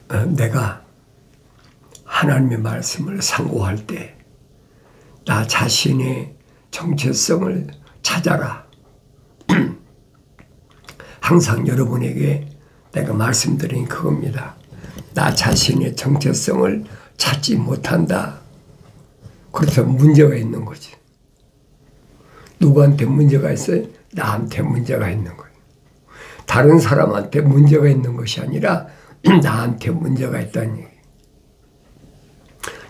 내가 하나님의 말씀을 상고할 때 나 자신의 정체성을 찾아라. 항상 여러분에게 내가 말씀드린 그겁니다. 나 자신의 정체성을 찾지 못한다. 그래서 문제가 있는 거지. 누구한테 문제가 있어요? 나한테 문제가 있는 거예요. 다른 사람한테 문제가 있는 것이 아니라 나한테 문제가 있다는 얘기예요.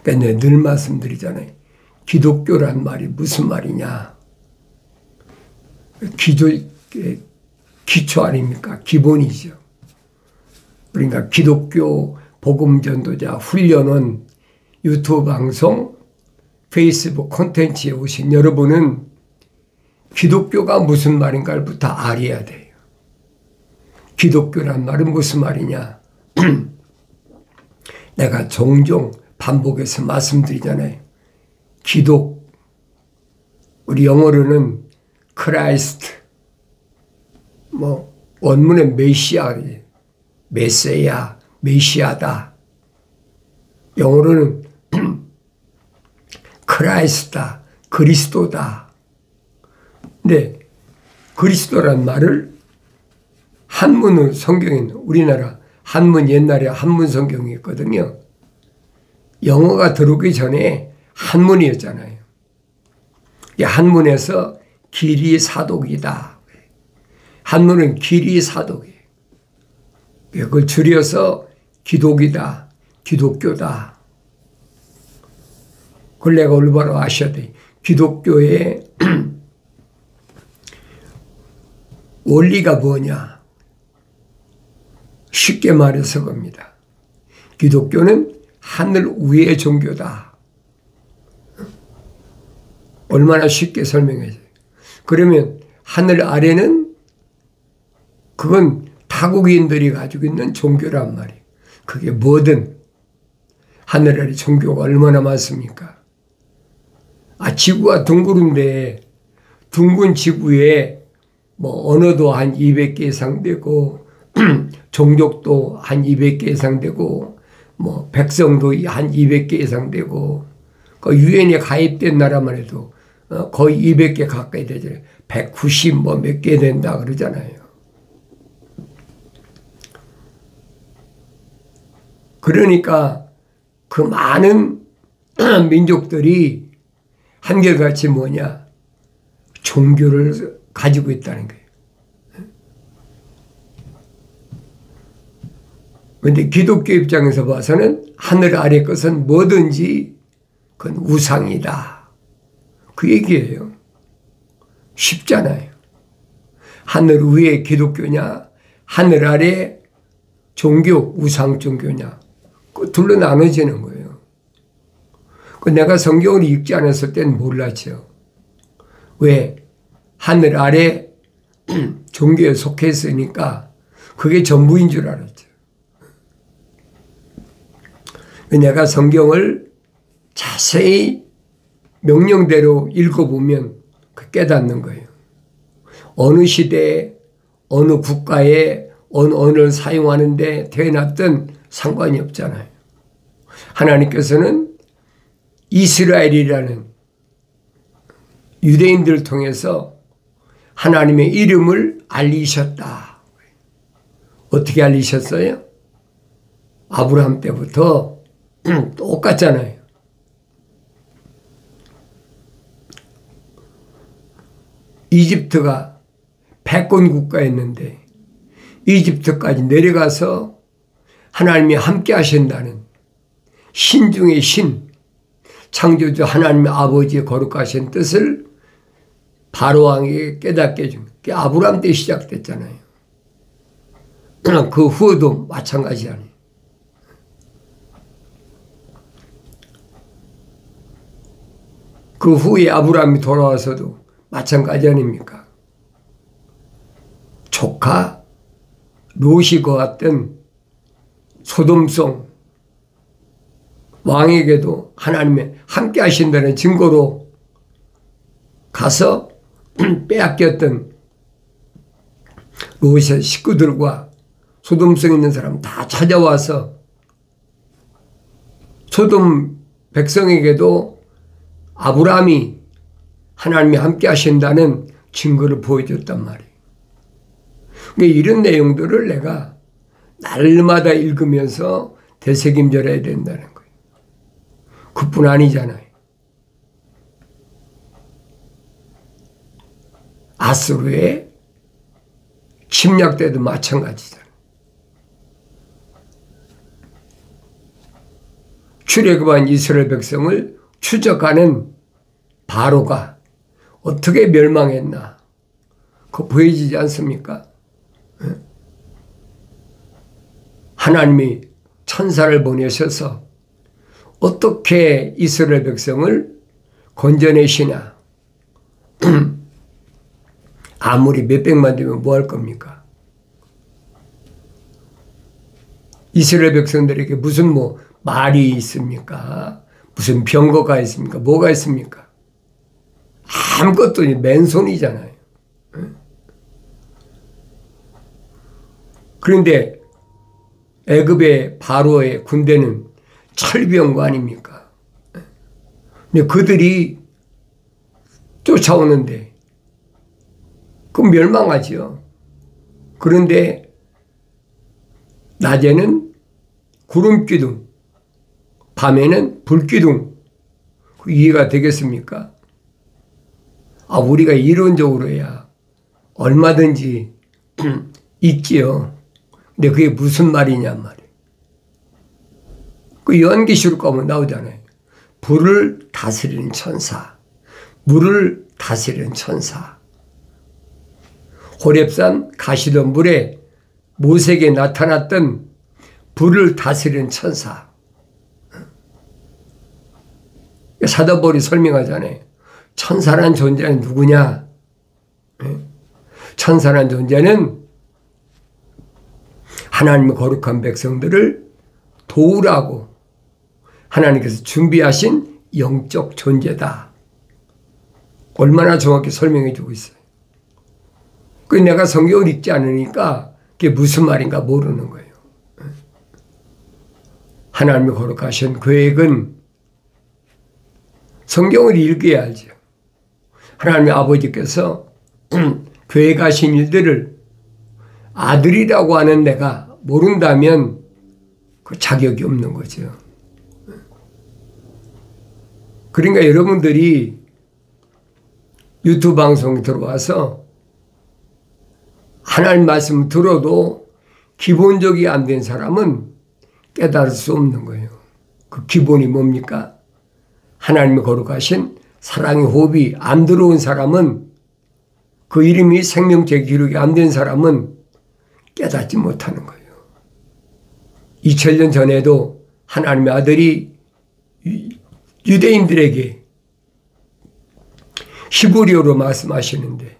그러니까 내가 늘 말씀드리잖아요. 기독교란 말이 무슨 말이냐. 기초 아닙니까? 기본이죠. 그러니까 기독교 복음전도자 훈련은 유튜브 방송, 페이스북 콘텐츠에 오신 여러분은 기독교가 무슨 말인가부터 알아야 돼요. 기독교란 말은 무슨 말이냐. 내가 종종 반복해서 말씀드리잖아요. 우리 영어로는 크라이스트, 원문은 메시아, 메시아다. 영어로는 크라이스트다, 그리스도다. 근데 그리스도란 말을 한문으로 성경에는 우리나라 한문 옛날에 한문 성경이 있거든요. 영어가 들어오기 전에 한문이었잖아요. 이 한문에서 길이 사독이다. 한문은 길이 사독이에요. 그걸 줄여서 기독이다, 기독교다. 그걸 내가 올바로 아셔야 돼요. 기독교의 원리가 뭐냐? 쉽게 말해서 겁니다. 기독교는 하늘 위의 종교다. 얼마나 쉽게 설명해줘요. 그러면 하늘 아래는 그건 타국인들이 가지고 있는 종교란 말이에요. 그게 뭐든 하늘 아래 종교가 얼마나 많습니까? 지구가 둥그른데 둥근 지구에 언어도 한 200개 이상 되고 종족도 한 200개 이상 되고 백성도 한 200개 이상 되고 그 유엔에 가입된 나라만 해도 거의 200개 가까이 되잖아요. 190 몇 개 된다 그러잖아요. 그러니까 그 많은 민족들이 한결같이 뭐냐? 종교를 가지고 있다는 거예요. 그런데 기독교 입장에서 봐서는 하늘 아래 것은 뭐든지 그건 우상이다. 그 얘기예요. 쉽잖아요. 하늘 위에 기독교냐, 하늘 아래 종교, 우상 종교냐. 그 둘로 나눠지는 거예요. 내가 성경을 읽지 않았을 때는 몰랐죠. 왜? 하늘 아래 종교에 속했으니까 그게 전부인 줄 알았죠. 내가 성경을 자세히 명령대로 읽어보면 깨닫는 거예요. 어느 시대에, 어느 국가에, 어느 언어를 사용하는데 태어났든 상관이 없잖아요. 하나님께서는 이스라엘이라는 유대인들을 통해서 하나님의 이름을 알리셨다. 어떻게 알리셨어요? 아브라함 때부터 똑같잖아요. 이집트가 패권 국가였는데 이집트까지 내려가서 하나님이 함께 하신다는 신 중의 신, 창조주 하나님의 아버지의 거룩하신 뜻을 바로왕에게 깨닫게 해준 게 아브라함 때 시작됐잖아요. 그 후에도 마찬가지 아니에요. 그 후에 아브라함이 돌아와서도 마찬가지 아닙니까? 조카 롯이 거했던 소돔성 왕에게도 하나님의 함께 하신다는 증거로 가서 빼앗겼던 롯의 식구들과 소돔성 있는 사람 다 찾아와서 소돔 백성에게도 아브라함이 하나님이 함께 하신다는 증거를 보여줬단 말이에요. 그러니까 이런 내용들을 내가 날마다 읽으면서 되새김질해야 된다는 거예요. 그뿐 아니잖아요. 아수르에 침략 때도 마찬가지잖아요. 출애굽한 이스라엘 백성을 추적하는 바로가 어떻게 멸망했나 그거 보여지지 않습니까? 하나님이 천사를 보내셔서 어떻게 이스라엘 백성을 건져내시냐. 아무리 몇백만 되면 뭐 할 겁니까? 이스라엘 백성들에게 무슨 뭐 말이 있습니까? 무슨 병거가 있습니까? 뭐가 있습니까? 아무것도 맨손이잖아요. 그런데 애굽의 바로의 군대는 철병거 아닙니까? 근데 그들이 쫓아오는데 그럼 멸망하죠. 그런데 낮에는 구름기둥, 밤에는 불기둥. 이해가 되겠습니까? 우리가 이론적으로야 얼마든지 있지요. 근데 그게 무슨 말이냐 말이에요. 그 요한계시록 가면 나오잖아요. 불을 다스리는 천사, 물을 다스리는 천사. 호렙산 가시던 물에 모세에게 나타났던 불을 다스리는 천사. 사도 바울이 설명하잖아요. 천사란 존재는 누구냐? 천사란 존재는 하나님의 거룩한 백성들을 도우라고 하나님께서 준비하신 영적 존재다. 얼마나 정확히 설명해 주고 있어요. 그 내가 성경을 읽지 않으니까 그게 무슨 말인가 모르는 거예요. 하나님의 거룩하신 계획은 성경을 읽어야 알죠. 하나님의 아버지께서 계획하신 일들을 아들이라고 하는 내가 모른다면 그 자격이 없는 거죠. 그러니까 여러분들이 유튜브 방송에 들어와서 하나님 말씀 들어도 기본적이 안 된 사람은 깨달을 수 없는 거예요. 그 기본이 뭡니까? 하나님의 거룩하신 사랑의 호흡이 안 들어온 사람은, 그 이름이 생명체 기록이 안 된 사람은 깨닫지 못하는 거예요. 2000년 전에도 하나님의 아들이 유대인들에게 히브리어로 말씀하시는데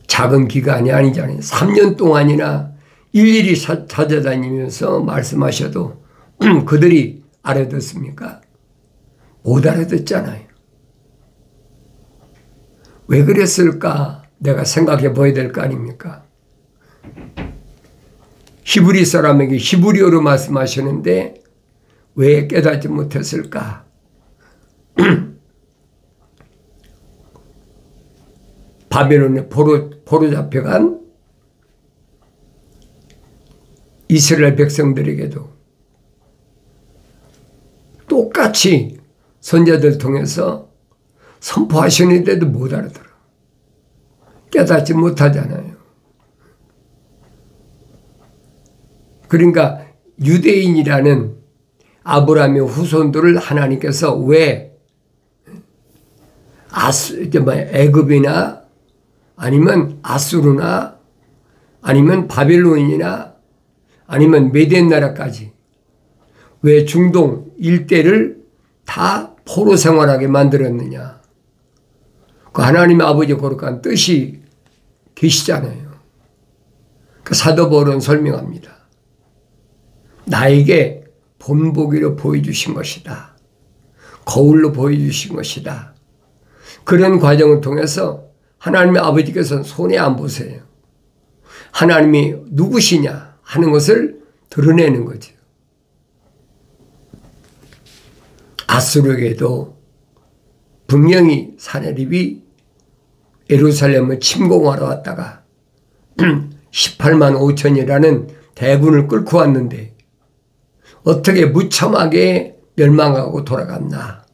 작은 기간이 아니잖아요. 3년 동안이나 일일이 찾아다니면서 말씀하셔도 그들이 알아듣습니까? 못 알아듣잖아요. 왜 그랬을까? 내가 생각해 봐야 될 거 아닙니까? 히브리 사람에게 히브리어로 말씀하시는데 왜 깨닫지 못했을까? 바벨론에 포로 잡혀간 이스라엘 백성들에게도 똑같이 선자들 통해서 선포하시는데도 못 알아들어. 깨닫지 못하잖아요. 그러니까 유대인이라는 아브라함의 후손들을 하나님께서 왜 애굽이나 아니면 아수르나 아니면 바벨론이나 아니면 메디안 나라까지 왜 중동 일대를 다 포로 생활하게 만들었느냐. 그 하나님의 아버지의 거룩한 뜻이 계시잖아요. 그 사도 바울은 설명합니다. 나에게 본보기로 보여주신 것이다. 거울로 보여주신 것이다. 그런 과정을 통해서 하나님의 아버지께서는 손해 안 보세요. 하나님이 누구시냐 하는 것을 드러내는 거죠. 아수르에게도 분명히 사내립이 예루살렘을 침공하러 왔다가 18만 5천이라는 대군을 끌고 왔는데 어떻게 무참하게 멸망하고 돌아갔나.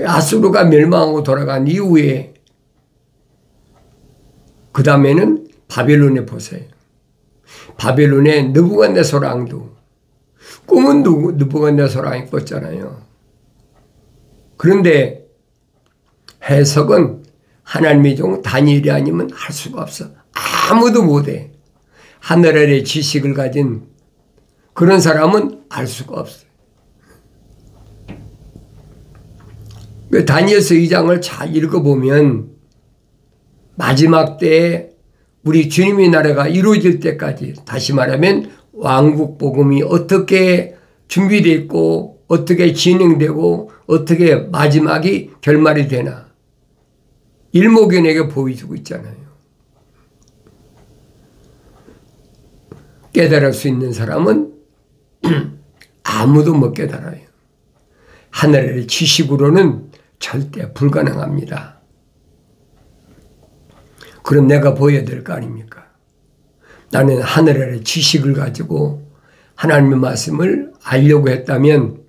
아수르가 멸망하고 돌아간 이후에 그 다음에는 바벨론에 보세요. 바벨론의 느부갓네살 왕도 꿈은 느부갓네살 왕이 꿨잖아요. 그런데 해석은 하나님의 종 다니엘이 아니면 할 수가 없어. 아무도 못해. 하늘 아래 지식을 가진 그런 사람은 알 수가 없어요. 다니엘서 2장을 잘 읽어보면 마지막 때에 우리 주님의 나라가 이루어질 때까지, 다시 말하면 왕국 복음이 어떻게 준비되어 있고 어떻게 진행되고 어떻게 마지막이 결말이 되나 일목요연하게 보여주고 있잖아요. 깨달을 수 있는 사람은 아무도 못 깨달아요. 하늘의 지식으로는 절대 불가능합니다. 그럼 내가 보여야 될 거 아닙니까? 나는 하늘의 지식을 가지고 하나님의 말씀을 알려고 했다면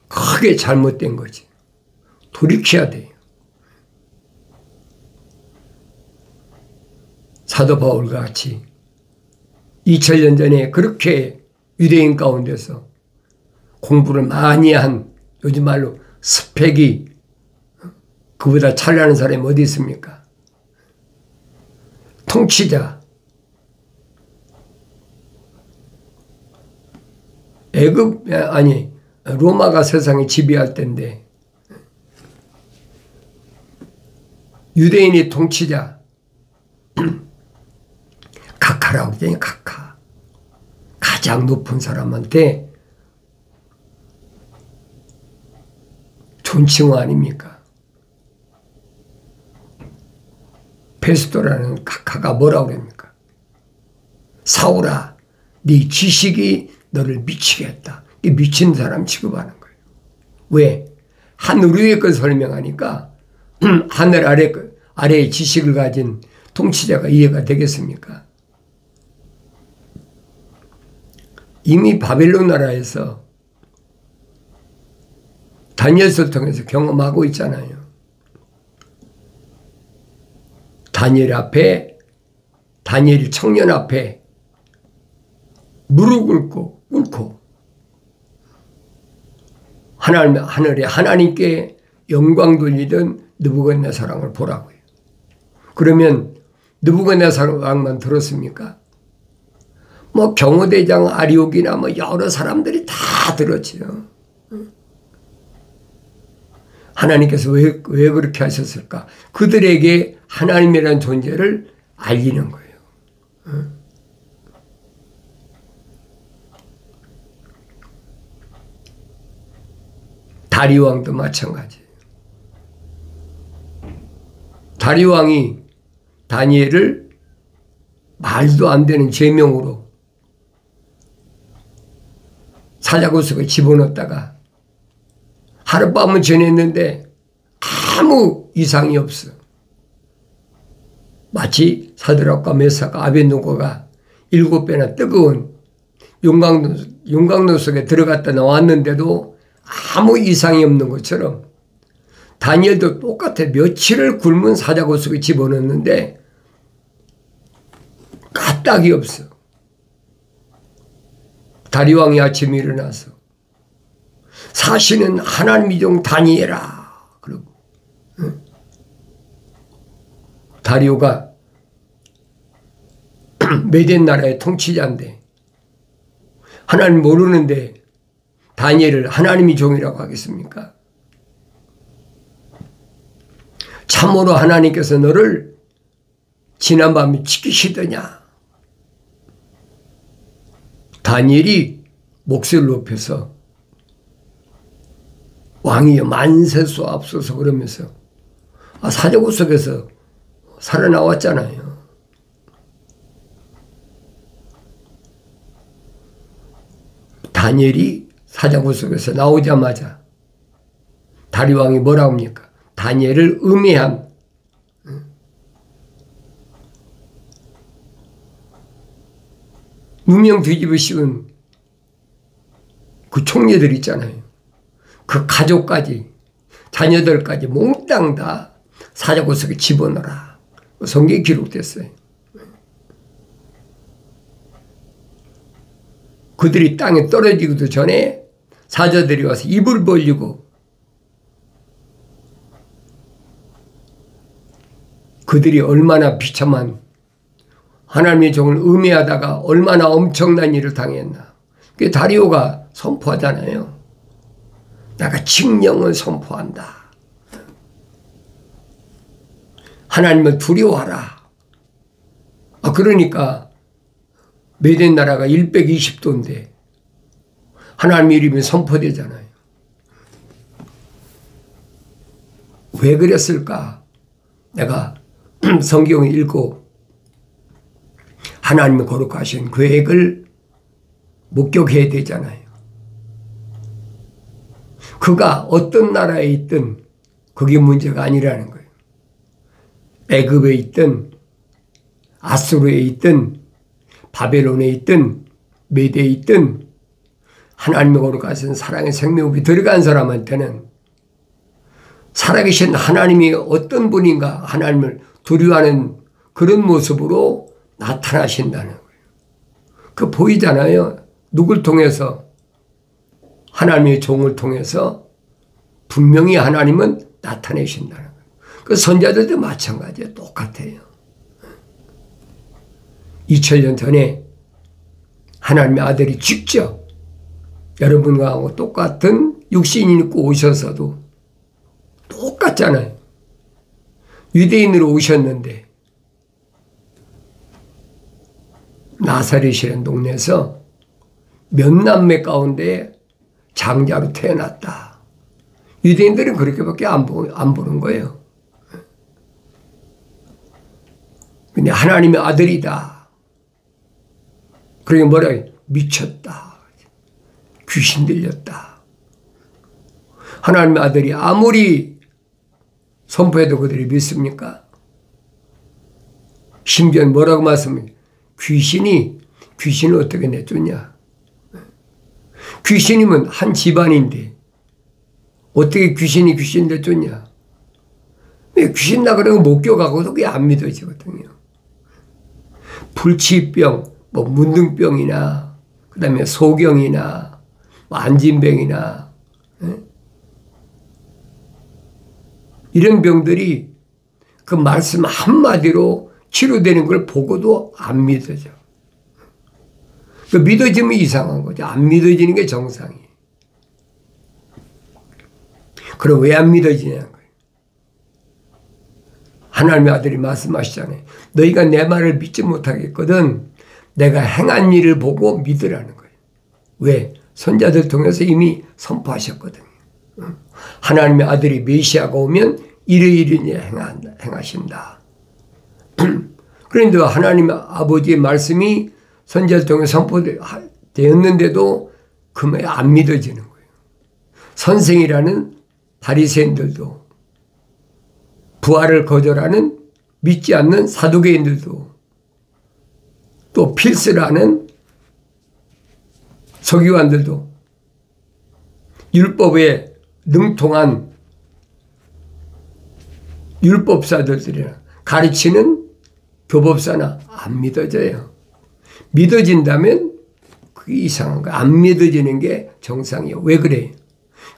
크게 잘못된 거지. 돌이켜야 돼요. 사도 바울과 같이 2000년 전에 그렇게 유대인 가운데서 공부를 많이 한, 요즘 말로 스펙이 그보다 잘나는 사람이 어디 있습니까? 통치자, 로마가 세상에 지배할 때인데 유대인이 통치자, 각하라고 하더니 각하, 가장 높은 사람한테 존칭어 아닙니까? 페스토라는 각하가 뭐라고 그럽니까? 사울아, 네 지식이 너를 미치게 했다. 이 미친 사람 취급하는 거예요. 왜? 하늘 위의 걸 설명하니까 하늘 아래의 지식을 가진 통치자가 이해가 되겠습니까? 이미 바벨론 나라에서 다니엘서를 통해서 경험하고 있잖아요. 다니엘이 청년 앞에 무릎 꿇고 하늘에 하나님께 영광 돌리던 느부갓네살 왕을 보라고요. 그러면 느부갓네살 왕만 들었습니까? 뭐 경호대장 아리옥이나 뭐 여러 사람들이 다 들었지요. 하나님께서 왜 그렇게 하셨을까? 그들에게 하나님이라는 존재를 알리는 거예요. 다리오 왕도 마찬가지예요. 다리오 왕이 다니엘을 말도 안 되는 죄명으로 사자구석에 집어넣었다가 하룻밤은 지냈는데 아무 이상이 없어. 마치 사드락과 메사가 아벤노고가 7배나 뜨거운 용광로 속에 들어갔다 나왔는데도 아무 이상이 없는 것처럼 다니엘도 똑같아. 며칠을 굶은 사자구석에 집어넣었는데 까딱이 없어. 다리왕이 아침에 일어나서 사실은 하나님의 종 다니엘아 그러고, 다리오가 메덴 나라의 통치자인데 하나님 모르는데 다니엘을 하나님의 종이라고 하겠습니까? 참으로 하나님께서 너를 지난밤에 지키시더냐? 다니엘이 목소리를 높여서 왕이여 만세수 앞서서 그러면서 사자구석에서 살아나왔잖아요. 다니엘이 사자굴 속에서 나오자마자 다리왕이 뭐라고 합니까? 다니엘을 음해한 무명 뒤집어 씌운 그 총리들 있잖아요. 그 가족까지 자녀들까지 몽땅 다 사자굴 속에 집어넣어라. 성경에 기록됐어요. 그들이 땅에 떨어지기도 전에 사자들이 와서 입을 벌리고 그들이 얼마나 비참한 하나님의 종을 음해하다가 얼마나 엄청난 일을 당했나. 그게 다리오가 선포하잖아요. 내가 칙령을 선포한다. 하나님을 두려워하라. 그러니까 메덴 나라가 120도인데 하나님의 이름이 선포되잖아요. 왜 그랬을까? 내가 성경을 읽고 하나님의 거룩하신 계획을 목격해야 되잖아요. 그가 어떤 나라에 있든 그게 문제가 아니라는 거예요. 애굽에 있든 아수르에 있든 바벨론에 있든 메대에 있든 하나님의 거룩하신 사랑의 생명이 들어간 사람한테는 살아계신 하나님이 어떤 분인가 하나님을 두려워하는 그런 모습으로 나타나신다는 거예요. 그 보이잖아요. 누굴 통해서? 하나님의 종을 통해서 분명히 하나님은 나타내신다는 거예요. 그 선자들도 마찬가지예요. 똑같아요. 2000년 전에 하나님의 아들이 직접 여러분과 똑같은 육신이 입고 오셔서도 똑같잖아요. 유대인으로 오셨는데 나사렛이라는 동네에서 몇 남매 가운데 장자로 태어났다. 유대인들은 그렇게밖에 안 보는 거예요. 근데 하나님의 아들이다. 그러니까 뭐라 해요? 미쳤다. 귀신 들렸다. 하나님의 아들이 아무리 선포해도 그들이 믿습니까? 심지어 뭐라고 말씀합니까? 귀신을 어떻게 내쫓냐? 귀신이면 한 집안인데 어떻게 귀신이 내쫓냐? 왜 귀신 나가라고 목격하고도 그게 안 믿어지거든요. 불치병, 문둥병이나 그 다음에 소경이나 안진병이나 이런 병들이 그 말씀 한마디로 치료되는 걸 보고도 안 믿어져. 그 믿어지면 이상한 거죠. 안 믿어지는 게 정상이에요. 그럼 왜 안 믿어지냐는 거예요. 하나님의 아들이 말씀하시잖아요. 너희가 내 말을 믿지 못하겠거든 내가 행한 일을 보고 믿으라는 거예요. 왜? 선자들 통해서 이미 선포하셨거든요. 하나님의 아들이 메시아가 오면 이러이러니 행하신다. 그런데 하나님의 아버지의 말씀이 선자들 통해 선포되었는데도 그 말이 안 믿어지는 거예요. 선생이라는 바리새인들도 부활을 거절하는 믿지 않는 사두개인들도 또 필스라는 서기관들도 율법에 능통한 율법사들이나 가르치는 교법사나 안 믿어져요. 믿어진다면 그게 이상한 거예요. 안 믿어지는 게 정상이에요. 왜 그래요?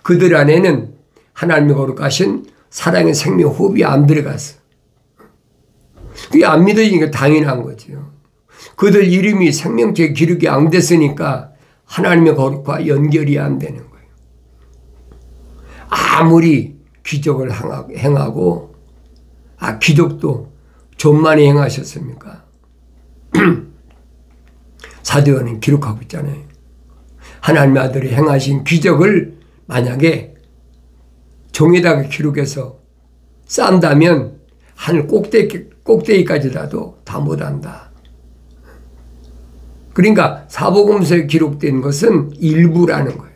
그들 안에는 하나님의 거룩하신 사랑의 생명 호흡이 안 들어갔어. 그게 안 믿어지니까 당연한 거죠. 그들 이름이 생명체 기록이 안 됐으니까 하나님의 거룩과 연결이 안 되는 거예요. 아무리 기적을 행하고 기적도 존만이 행하셨습니까? 사도행전은 기록하고 있잖아요. 하나님의 아들이 행하신 기적을 만약에 종에다가 기록해서 싼다면 하늘 꼭대기까지라도 다 못한다. 그러니까 사복음서에 기록된 것은 일부라는 거예요.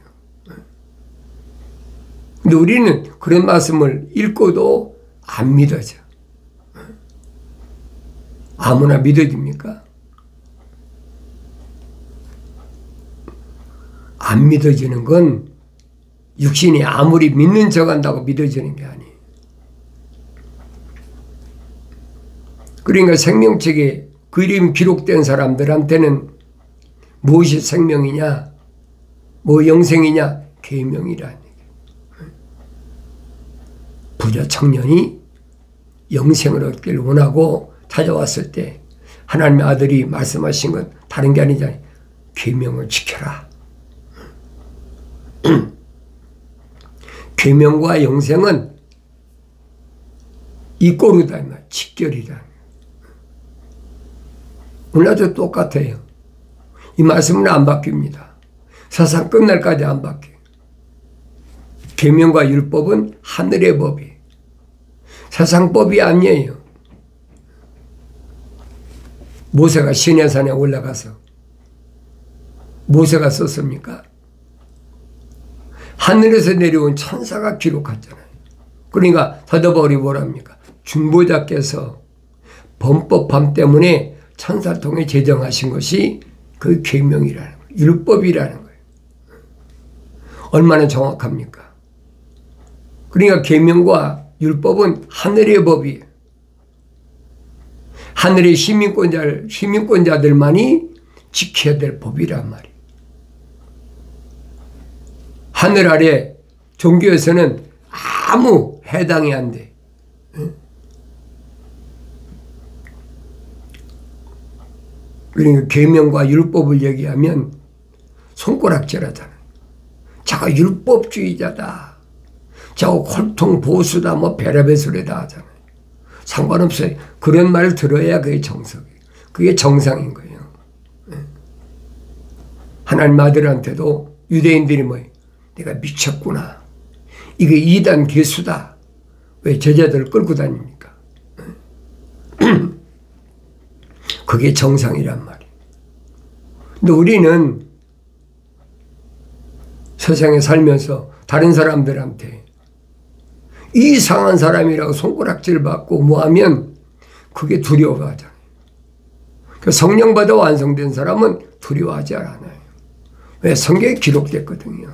근데 우리는 그런 말씀을 읽고도 안 믿어져. 아무나 믿어집니까? 안 믿어지는 건 육신이 아무리 믿는 척 한다고 믿어지는 게 아니에요. 그러니까 생명책에 그림 기록된 사람들한테는 무엇이 생명이냐, 뭐 영생이냐, 계명이라는 얘기예요. 부자 청년이 영생을 얻기를 원하고 찾아왔을 때 하나님의 아들이 말씀하신 건 다른 게 아니잖아요. 계명을 지켜라. 계명과 영생은 이꼬르다, 직결이다. 오늘도 똑같아요. 이 말씀은 안 바뀝니다. 세상 끝날까지 안 바뀌어요. 계명과 율법은 하늘의 법이에요. 세상 법이 아니에요. 모세가 시내산에 올라가서 모세가 썼습니까? 하늘에서 내려온 천사가 기록했잖아요. 그러니까 사도 바울이 뭐랍니까? 중보자께서 범법함 때문에 천사를 통해 제정하신 것이 그 계명이라는 거예요. 율법이라는 거예요. 얼마나 정확합니까? 그러니까 계명과 율법은 하늘의 법이에요. 하늘의 시민권자들만이 지켜야 될 법이란 말이에요. 하늘 아래 종교에서는 아무 해당이 안 돼. 그러니까 계명과 율법을 얘기하면 손가락질하잖아요. 저거 율법주의자다. 저거 콜통 보수다. 뭐 별의별 소리다 하잖아요. 상관없어요. 그런 말을 들어야 그게 정석이에요. 그게 정상인 거예요. 하나님 아들한테도 유대인들이 뭐예요? 내가 미쳤구나. 이게 이단 개수다. 왜 제자들을 끌고 다닙니까? 그게 정상이란 말이에요. 근데 우리는 세상에 살면서 다른 사람들한테 이상한 사람이라고 손가락질 받고 뭐하면 그게 두려워하잖아요. 성령 받아 완성된 사람은 두려워하지 않아요. 왜? 성경에 기록됐거든요.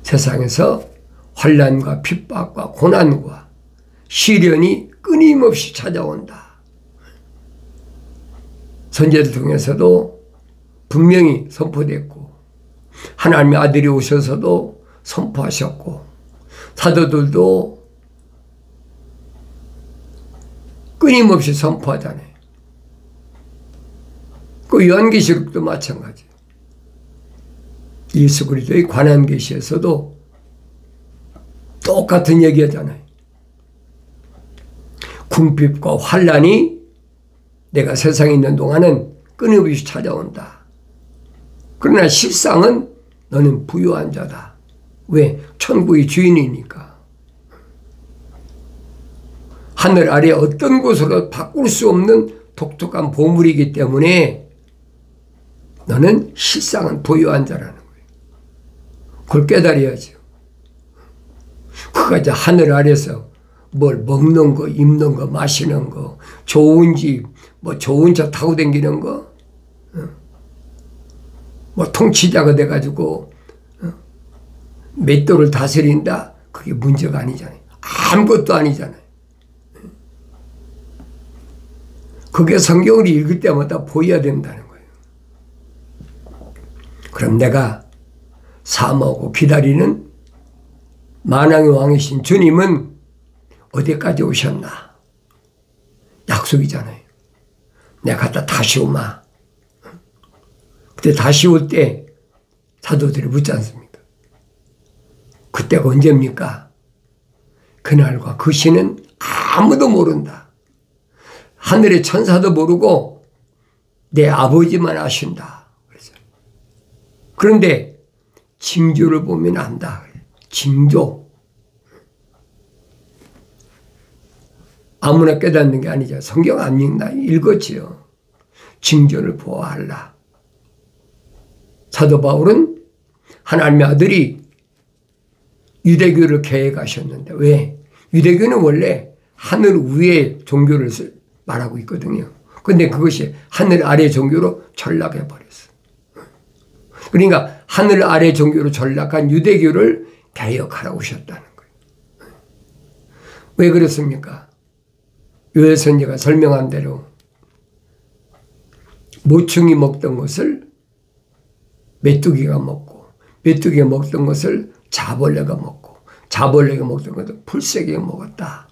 세상에서 환난과 핍박과 고난과 시련이 끊임없이 찾아온다. 선지자들 통해서도 분명히 선포됐고 하나님의 아들이 오셔서도 선포하셨고 사도들도 끊임없이 선포하잖아요. 그 요한계시록도 마찬가지예요. 예수 그리스도의 관한계시에서도 똑같은 얘기하잖아요. 궁핍과 환난이 내가 세상에 있는 동안은 끊임없이 찾아온다. 그러나 실상은 너는 부유한 자다. 왜? 천국의 주인이니까. 하늘 아래 어떤 곳으로 바꿀 수 없는 독특한 보물이기 때문에 너는 실상은 부유한 자라는 거예요. 그걸 깨달아야죠. 그가 이제 하늘 아래서 뭘 먹는 거, 입는 거, 마시는 거, 좋은 집, 뭐 좋은 차 타고 다니는 거, 뭐 통치자가 돼가지고 맷돌을 다스린다? 그게 문제가 아니잖아요. 아무것도 아니잖아요. 그게 성경을 읽을 때마다 보여야 된다는 거예요. 그럼 내가 사모하고 기다리는 만왕의 왕이신 주님은 어디까지 오셨나? 약속이잖아요. 내가 갔다 다시 오마. 그때 다시 올 때 사도들이 묻지 않습니까? 그때가 언제입니까? 그날과 그 시는 아무도 모른다. 하늘의 천사도 모르고 내 아버지만 아신다. 그런데 징조를 보면 안다. 징조. 아무나 깨닫는 게 아니죠. 성경 안 읽나? 읽었지요. 징조를 보아하라. 사도 바울은 하나님의 아들이 유대교를 계획하셨는데 왜? 유대교는 원래 하늘 위의 종교를 말하고 있거든요. 근데 그것이 하늘 아래 종교로 전락해 버렸어. 그러니까 하늘 아래 종교로 전락한 유대교를 개혁하라고 하셨다는 거예요. 왜 그렇습니까? 요엘 선지자가 설명한 대로 모충이 먹던 것을 메뚜기가 먹고, 메뚜기가 먹던 것을 자벌레가 먹고, 자벌레가 먹던 것을 풀새가 먹었다.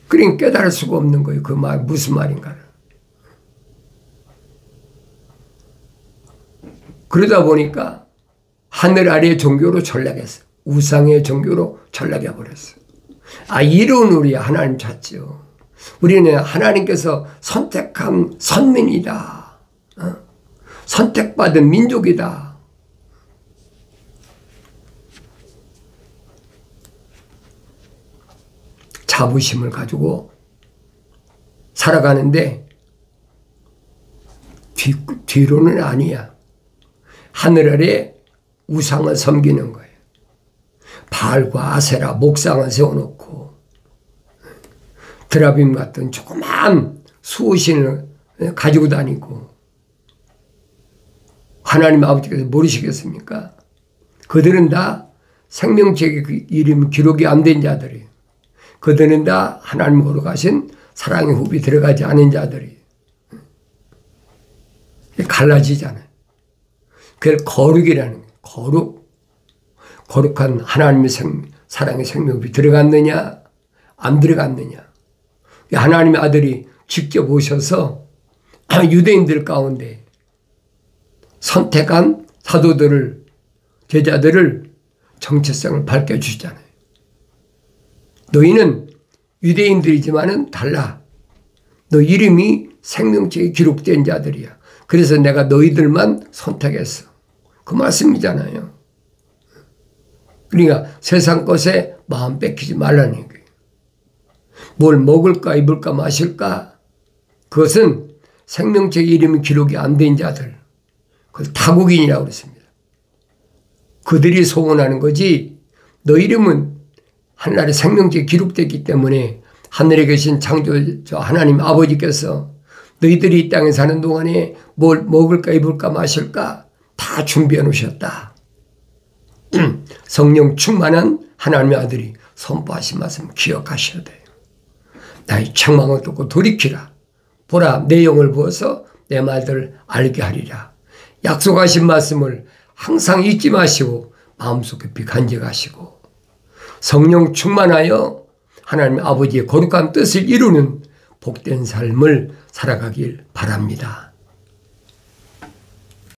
그러니까 깨달을 수가 없는 거예요. 그 말 무슨 말인가를. 그러다 보니까 하늘 아래의 종교로 전락했어. 우상의 종교로 전락해 버렸어. 이런 우리 하나님 찾죠. 우리는 하나님께서 선택한 선민이다. 선택받은 민족이다. 자부심을 가지고 살아가는데 뒤로는 아니야. 하늘 아래 우상을 섬기는 거예요. 바알과 아세라 목상을 세워놓고 드라빔 같은 조그만 수호신을 가지고 다니고 하나님 아버지께서 모르시겠습니까? 그들은 다 생명책의 그 이름 기록이 안 된 자들이에요. 그들은 다 하나님 거룩하신 사랑의 흡이 들어가지 않은 자들이에요. 갈라지잖아요. 그걸 거룩이라는 거예요. 거룩한 하나님의 사랑의 생명이 들어갔느냐 안 들어갔느냐. 하나님의 아들이 직접 오셔서 유대인들 가운데 선택한 사도들을 제자들을 정체성을 밝혀주잖아요. 너희는 유대인들이지만은 달라. 너 이름이 생명책에 기록된 자들이야. 그래서 내가 너희들만 선택했어. 그 말씀이잖아요. 그러니까 세상 것에 마음 뺏기지 말라는 얘기예요. 뭘 먹을까 입을까 마실까 그것은 생명책 이름이 기록이 안 된 자들, 그걸 타국인이라고 그랬습니다. 그들이 소원하는 거지 너 이름은 하늘에 생명책에 기록됐기 때문에 하늘에 계신 창조자 하나님 아버지께서 너희들이 이 땅에 사는 동안에 뭘 먹을까 입을까 마실까 다 준비해 놓으셨다. 성령 충만한 하나님의 아들이 선포하신 말씀 기억하셔야 돼요. 나의 책망을 듣고 돌이키라. 보라 내 영을 부어서 내 말들을 알게 하리라. 약속하신 말씀을 항상 잊지 마시고 마음속 깊이 간직하시고 성령 충만하여 하나님 아버지의 거룩한 뜻을 이루는 복된 삶을 살아가길 바랍니다.